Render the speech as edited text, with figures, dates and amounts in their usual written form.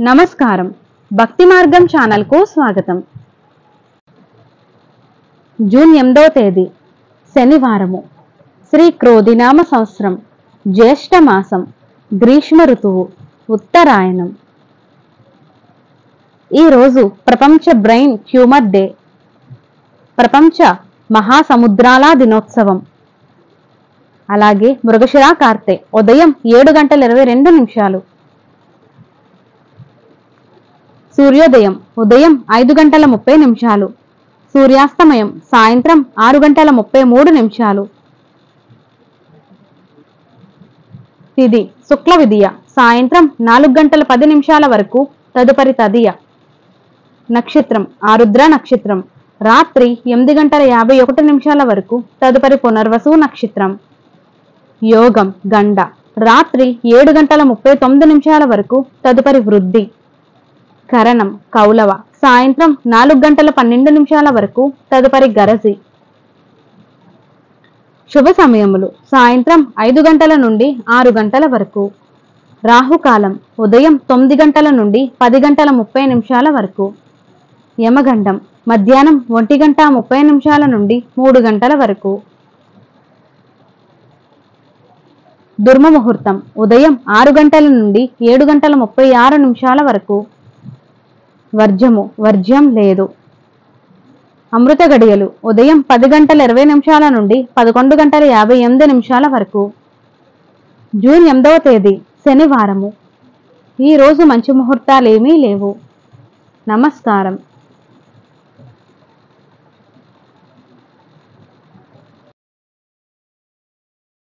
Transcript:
నమస్కారం. భక్తి మార్గం ఛానల్కు స్వాగతం. జూన్ 8వ తేదీ శనివారము. శ్రీ క్రోధినామ సంవత్సరం, జ్యేష్ఠ మాసం, గ్రీష్మ ఋతువు, ఉత్తరాయణం. ఈరోజు ప్రపంచ బ్రెయిన్ ట్యూమర్ డే, ప్రపంచ మహాసముద్రాల దినోత్సవం. అలాగే మృగశిర కార్తె ఉదయం 7:22. సూర్యోదయం ఉదయం 5:30. సూర్యాస్తమయం సాయంత్రం 6:33. తిథి శుక్ల విదియ సాయంత్రం 4:10 వరకు, తదుపరి తదియ. నక్షత్రం ఆరుద్ర నక్షత్రం రాత్రి 8:51 వరకు, తదుపరి పునర్వసు నక్షత్రం. యోగం గండ రాత్రి 7:39 వరకు, తదుపరి వృద్ధి. కరణం కౌలవ సాయంత్రం 4:12 వరకు, తదుపరి గరజి. శుభ సమయములు సాయంత్రం 5 గంటల నుండి 6 గంటల వరకు. రాహుకాలం ఉదయం 9 గంటల నుండి 10:30 వరకు. యమగండం మధ్యాహ్నం 1:30 నుండి 3 గంటల వరకు. దుర్ముహూర్తం ఉదయం 6 గంటల నుండి 7:36 వరకు. వర్జ్యం లేదు. అమృత గడియలు ఉదయం 10:20 నుండి 11:58 వరకు. జూన్ 8వ తేదీ శనివారము. ఈరోజు మంచి ముహూర్తాలేమీ లేవు. నమస్కారం.